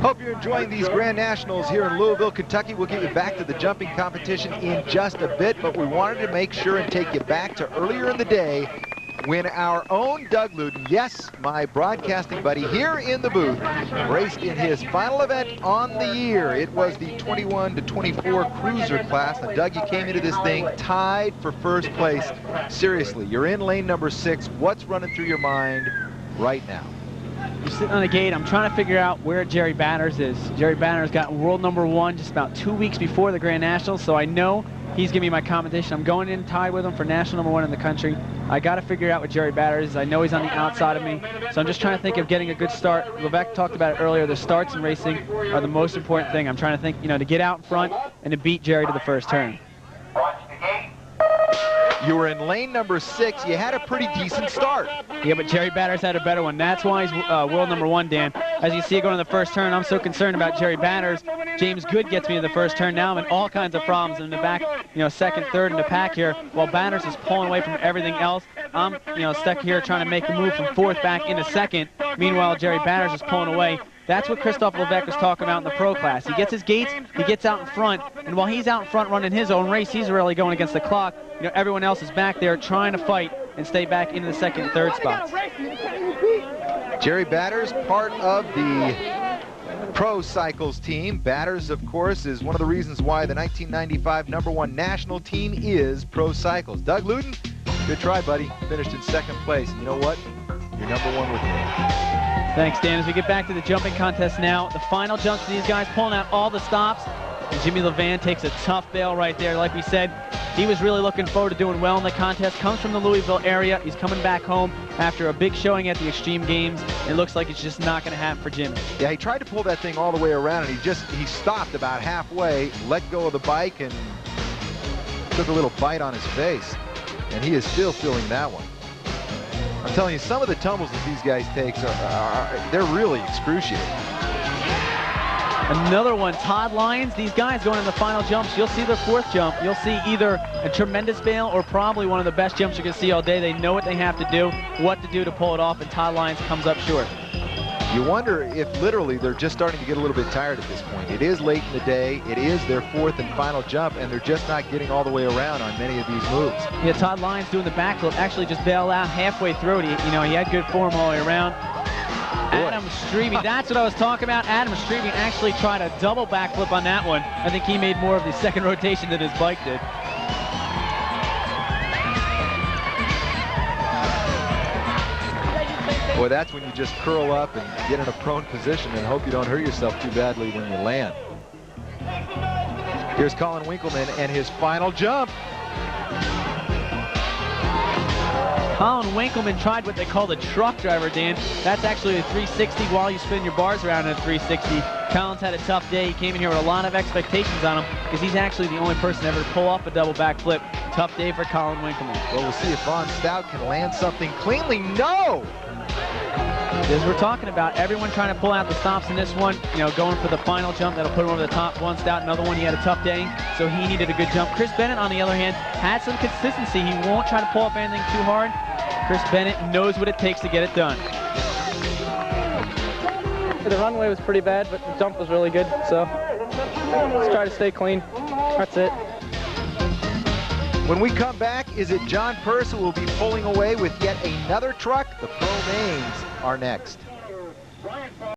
Hope you're enjoying these Grand Nationals here in Louisville, Kentucky. We'll get you back to the jumping competition in just a bit, but we wanted to make sure and take you back to earlier in the day when our own Doug Luden, yes, my broadcasting buddy here in the booth, raced in his final event on the year. It was the 21 to 24 cruiser class. Now, Doug, you came into this thing tied for first place. Seriously, you're in lane number 6. What's running through your mind right now? I'm sitting on the gate. I'm trying to figure out where Jerry Batters is. Jerry Batters got world number 1 just about 2 weeks before the Grand Nationals, so I know he's giving me my competition. I'm going in tied with him for national number 1 in the country. I got to figure out what Jerry Batters is. I know he's on the outside of me, so I'm just trying to think of getting a good start. Levesque talked about it earlier. The starts in racing are the most important thing. I'm trying to think, to get out in front and to beat Jerry to the first turn. You were in lane number 6. You had a pretty decent start. Yeah, but Jerry Batters had a better one. That's why he's world number 1, Dan. As you see going to the first turn, I'm so concerned about Jerry Batters. James Good gets me to the first turn. Now I'm in all kinds of problems in the back, second, third in the pack here, while Batters is pulling away from everything else. I'm, stuck here trying to make the move from 4th back into 2nd. Meanwhile, Jerry Batters is pulling away. That's what Christophe Levesque was talking about in the pro class. He gets his gates, he gets out in front, and while he's out in front running his own race, he's really going against the clock. Everyone else is back there trying to fight and stay back into the 2nd and 3rd spots. Jerry Batters, part of the Pro Cycles team. Batters, of course, is one of the reasons why the 1995 number 1 national team is Pro Cycles. Doug Luden, good try, buddy. Finished in 2nd place. And you know what? You're number 1 with me. Thanks, Dan. As we get back to the jumping contest now, the final jumps for these guys, pulling out all the stops. And Jimmy Levan takes a tough bail right there. Like we said, he was really looking forward to doing well in the contest. Comes from the Louisville area. He's coming back home after a big showing at the Extreme Games. It looks like it's just not going to happen for Jimmy. Yeah, he tried to pull that thing all the way around, and he stopped about halfway, let go of the bike, and took a little bite on his face. And he is still feeling that one. I'm telling you, some of the tumbles that these guys take, they're really excruciating. Another one, Todd Lyons. These guys going in the final jumps, you'll see their 4th jump. You'll see either a tremendous bail or probably one of the best jumps you can see all day. They know what they have to do, what to do to pull it off, and Todd Lyons comes up short. You wonder if literally they're just starting to get a little bit tired at this point. It is late in the day. It is their 4th and final jump, and they're just not getting all the way around on many of these moves. Yeah, Todd Lyons doing the backflip, actually just bailed out halfway through it. He had good form all the way around. Adam Strebe, that's what I was talking about. Adam Strebe actually tried a double backflip on that one. I think he made more of the 2nd rotation than his bike did. Boy, that's when you just curl up and get in a prone position and hope you don't hurt yourself too badly when you land. Here's Colin Winkleman and his final jump. Colin Winkleman tried what they call the truck driver, Dan. That's actually a 360 while you spin your bars around in a 360. Colin's had a tough day. He came in here with a lot of expectations on him because he's actually the only person ever to pull off a double backflip. Tough day for Colin Winkleman. Well, we'll see if Von Stout can land something cleanly. No! As we're talking about, everyone trying to pull out the stops in this one, going for the final jump that'll put him over the top. Von Stout, another one, he had a tough day, so he needed a good jump. Chris Bennett, on the other hand, had some consistency. He won't try to pull off anything too hard. Chris Bennett knows what it takes to get it done. The runway was pretty bad, but the jump was really good, so let's try to stay clean. That's it. When we come back, is it John Purse who will be pulling away with yet another truck? The Pro Mains are next.